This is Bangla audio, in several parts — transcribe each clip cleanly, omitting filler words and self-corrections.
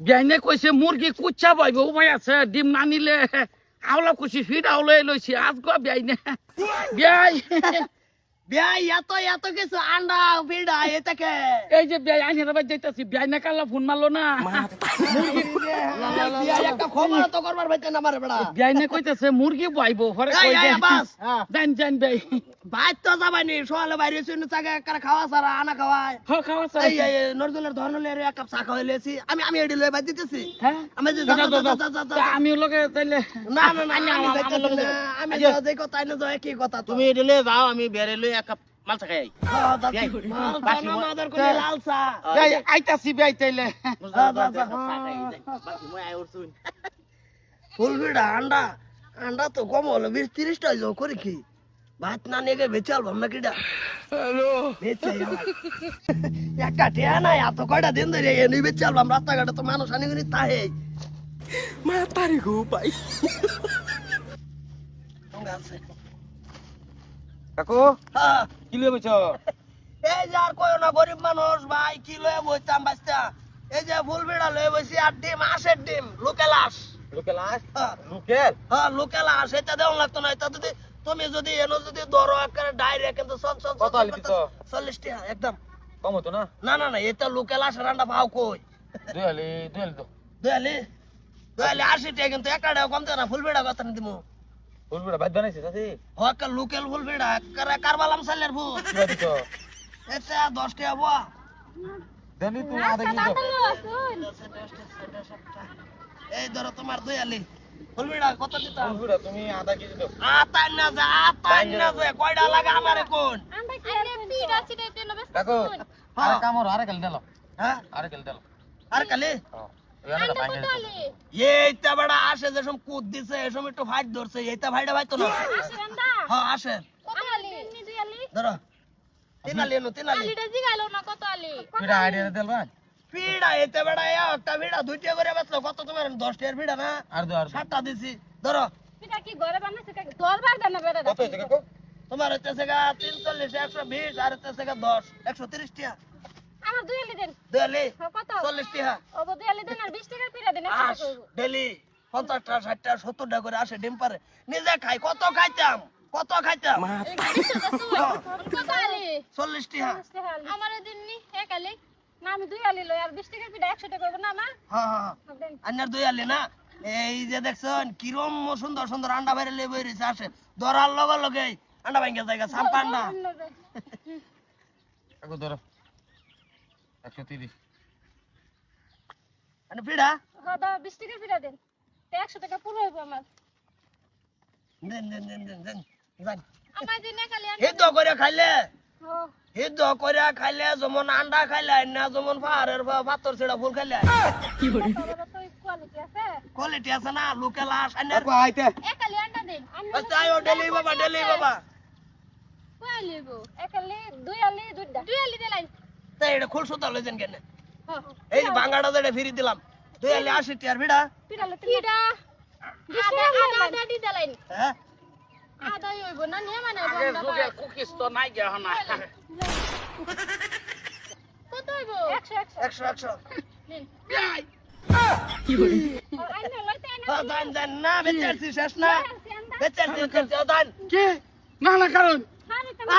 বিয়াইনে কইছে মুরগি কুচ্চা পাইবে উপায় আছে ডিম না নিলে আওলা কুচি ফিট আওলাই লইছি আজ গো বিয়াইনে বিয়াই বিয়াই এত কিছু আন্ডা ভিড়া এটাকে এই যে বিয়াই আইনের বাই যাইতাছি বিয়াইনে কাল্লা ফোন মারলো না মুরগি বিয়াই একটা খবর তো করবার ভাইতে না মারে বড়া বিয়াইনে কইতাছে মুরগি পাইবো পরে কই এই বাস জান জান বিয়াই ভাই তো যাবানি সোয়ালে বাইরে শুনে চাগে কারা খাওয়া সারা আনা খাওয়ায় হ খাওয়া চাই এই নরদুলের ধরনলের এক কাপ চা খাওয়াই লেছি আমি এডি লই বাই দিতেছি হ্যাঁ আমি যে আমি লগে তাইলে না আমি যাইতেছি না আমি যে কথা না যায় কি কথা তুমি এডিলে যাও আমি বেরে লই এক কাপ মাল চা খাই মাদার কোন লাল চা এই আইতাছি বিয়াই তাইলে ফুল ভিড়া আন্ডা তো কম হলো 20-30 টা যাও করে কি ভাত না নিয়ে বেচাল ভাবনা কিডা হ্যালো বেচাই একটা টিয়া না এত কয়টা দিন ধরে এনে বেচাল ভাব রাস্তাঘাটে তো মানুষ আনি গুনি তাহে মা তারি গো ভাই কাকু হ্যাঁ কি লই বইছো এই যে আর কয় না গরিব মানুষ ভাই কি লয়ে বইতাম বাচ্চা এই যে ফুল ভিড়া লয়ে বসি আর ডিম আশের ডিম লোকাল আস লোকাল আস হ্যাঁ লোকাল হ্যাঁ লোকাল আস এটা দেওয়া লাগতো না এটা যদি তুমি যদি এনো যদি ধরো আকারে ডাইরেক্ট কিন্তু কত আলি দিছো? 40 টাকা একদম কম হতো না না এটা লোকাল আস রান্না ভাও কই দুই আলি তো দয়ালি 80 টাকা কিন্তু একটা কম দেয় না ফুল ভিড়া কথা দিমু ফুলপুরা ভাত বানাইছে চাচি হক লোকাল ফুল ভিড়া কারবালাম সালের ফুল কি দিছো এটা 10 টাকা বয়া দেনি তুমি আধা কেজি এই ধরো তোমার দয়ালি ফুল ভিড়া কত দিতা ফুলপুরা তুমি আধা কেজি দাও আতাই না যে কয়টা লাগে আমারে কোন কাকু আরে কামর আরে কাল দিলো হ্যাঁ আরে কাল দিলো আর কালি ইয়ানা বাইরে এইটা বড় আসে যে সব কুদ দিছে এসব একটু ফাইট ধরছে এইটা ভাইটা ভাইতো না হ্যাঁ আসে ধরো তিনালি পিড়া আইডিয়া দিল না ভিড়া এতে বড় একটা ভিড়া দুইটা করে বেচলো কত তোমার 10 টাকার ভিড়া না আর দো আর 7টা দিছি ধরো কত হইছে কাকু তোমার হচ্ছে গা 43 120 আর হচ্ছে গা 10 130 টাকা দয়ালি 40 টাকা আস ডেলি 50টা 60টা 70টা করে আসে ডিম পারে নিজে খাই কত খাইতাম 40 টাকা আন্নার দুই আলি না এই যে দেখছেন কিরম সুন্দর সুন্দর আন্ডা বাইরে লেবে রয়েছে আসে ধরার লগে লগে আন্ডা ভাঙ্গা জায়গা সাম্পা আন্ডা কাকু ধরো 130 মানে পিড়া 20 টাকা ফিরা দেন 100 টাকা পুরো হইব আমার দেন জান আমার দিনে খালি হিদ্ধ করে খাইলে হিদ্ধ করে খাইলে যেমন আন্ডা খাইলে না যেমন পাহাড়ের পাথর ছেড়া ফুল খাইলে কোয়ালিটি আছে না লোকাল আস আন্ডার কাকু আইতে একালি আন্ডা দেন আচ্ছা আয়ো ডেলি বাবা কইলিবো একালি দুই আলি দিলাই তাই এটা খুল সুতা লইছেন কেন এই যে ভাঙাটা যেটা ফিরি দিলাম 280 টাকার ভিড়া পিরালে পিড়া আদা দি দিলাই হ্যাঁ আদা হইব না নিয়ে মানে আগে যুগে কুকিজ তো নাই গে হনা কত হইব 100 নিন বিয়াই আইনা লইতে আইনা হ্যাঁ জান না বেচারছি শেষ না বেচারছি জান কি না কারণ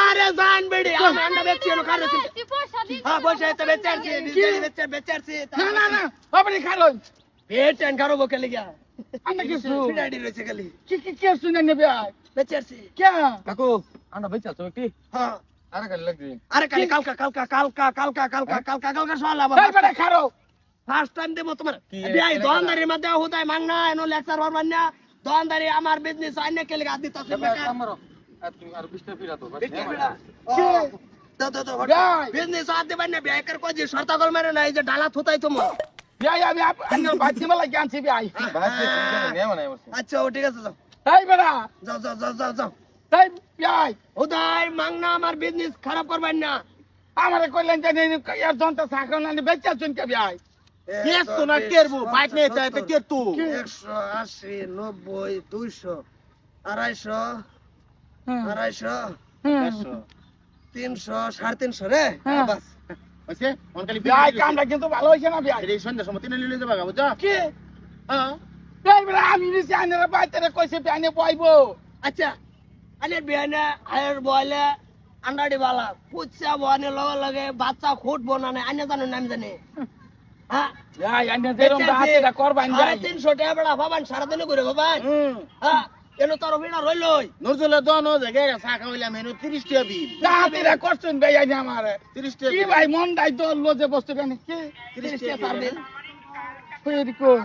আরে জান বেড়ি আমি আন্ডা বেচছি না কারো পয়সা দি হ্যাঁ বসে তো বেচারছি বেচারছি না আপনি কারণ বেচেন কারো বকে লিগা আন্ডা কিছু ফিডাডি রয়েছে খালি কি শুনে নেবে বেচারছি কে কাকু আন্ডা বেচাল তো একটি হ্যাঁ আরে কাল লাগবে আরে কালি কালকা সোয়ালা এই বেটা খারো ফার্স্ট টাইম দেবো তোমার বিয়াই দোকানদারির মধ্যে হুদাই মাংনা এনো লেকচার হরবান না দোকানদারি আমার বিজনেস আইনে কে লাগা দিতা আছে আমারও আর তুমি আর 20 টাকা পিড়া তো বিজনেস আদে বান্না বিয়াই কর কই যে শর্তা গল মেরে না এই যে ডালা থুতাই তুমি বিয়াই আমি আপনার বাচ্চা মালা জ্ঞানছি বিয়াই ভাত নিয়ে মানে আচ্ছা ও ঠিক আছে যাও এই বেটা যাও এই বিয়াই হুদাই মাংনা আমার বিজনেস খারাপ করবেন না আমারে কইলেন যে এর জনতা সাকন না বেচা চুন কে বিয়াই কেস তো না কেরবো বাইক নিয়ে যাইতে কে তু 180 90 200 250 250 হুম 300 350 রে বাস হইছে মন খালি বিয়াই কামটা কিন্তু ভালো হইছে না বিয়াই এই সন্ধ্যা সময় তিন লিলে যাবা বুঝছো কি হ্যাঁ এইবার আমি নিছি আইনারা বাইরে কইছে বিয়ানে বইবো আচ্ছা আনে বিয়ানে আয়ের বয়লে আন্ডাডি বালা কুচ্চা বনে লগে লগে বাচ্চা খুট বনানে আনে জানো নাম জানে হ্যাঁ বিয়াই আইনা যেরকম হাতেটা করবাইন যাই 350 টাকা বড়া বাবান সারা দিন করে বাবান হ্যাঁ কেন তোর ভিড়া রইলই নজরুল দোনো জায়গায় চা খাওয়াইলাম এনো 30 টাকা বিল হাতেটা করছেন ভাই আইনা আমারে 30 টাকা কি ভাই মন দাই তো লজে বসতে কেন কি 30 টাকা সারবেন কই কই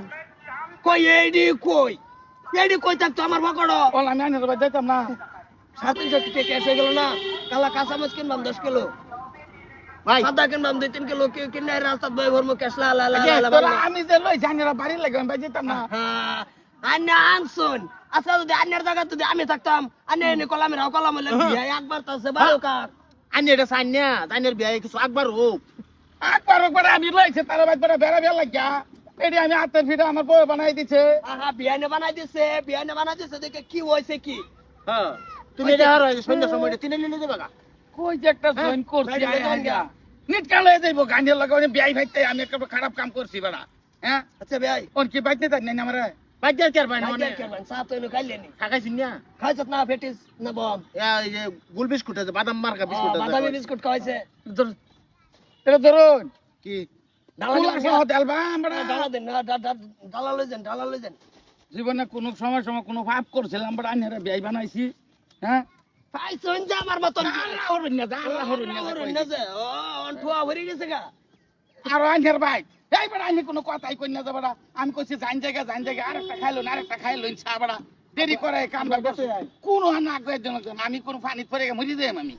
কই এইডি কই থাকতো আমার বকড় বল আমি আইনারা বাই যাইতাম না 750 টাকা ক্যাশ হয়ে গেল না কালা কাঁচা মাছ কিনবাম 10 কিলো ভাই সাদা কিনবাম 2-3 কিলো কিনে রাস্তা বই ভরমু ক্যাশ লা লা লা তোরা আমি যে লই জানিরা বাড়ি লাগে আমি বাই যেতাম না আন্না আনছুন আচ্ছা যদি আন্নার জায়গা যদি আমি থাকতাম আন্না এনে কলামে রাও কলাম হলে একবার তো সে ভালো কার আনি এটা সান্যা জানের বিয়ে কিছু আকবার হোক একবার আমি লইছে তার বাই বেড়া বেড়া লাগিয়া এডি আমি হাতের ভিডিও আমার বউ বানাই দিছে আহা বিয়ানে বানাই দিছে দেখে কি হইছে কি হ্যাঁ তুমি এটা আর সন্ধ্যা সময় তিন লিলে যাবা কই যে একটা জয়েন করছি বাইরে আই বেতন আইয়া নিট কালে যাইবো গান্ডিয়া লাগাও বিয়াই ভাইতে আমি একটা খারাপ কাম করছি বড়া হ্যাঁ আচ্ছা ভাই ওর কি বাইতে তাই না আমারে বাজার কের বাই ভাই না কেমন সাত হইলো খাইলেনি খাইছিস না খাইছত না ফেটিস না বম এই যে গুল বিস্কুট আছে বাদাম মার্কা বিস্কুট আছে বাদামি বিস্কুট খাইছে এটা ধরুন কি ডালা কুলার সহ দেলবা আমরা ডালা দেন না ডালা লই যান জীবনে কোনো সময় কোনো পাপ করছিলাম বড় আইনারা বিয়াই বানাইছি হ্যাঁ পাইছন যা আমার মতন আল্লাহ হরুন না আল্লাহ হরুন না যে ও অন্ঠুয়া ভরি গেছে গা আর আইনার ভাই এইবার আমি কোনো কথাই কই না যাবড়া আমি কইছি জান জায়গা আরেকটা খাইলো চা বড়া দেরি করে কামটা করছে কোন না কয়ের জন্য আমি কোন পানি পড়ে মরি যাই আমি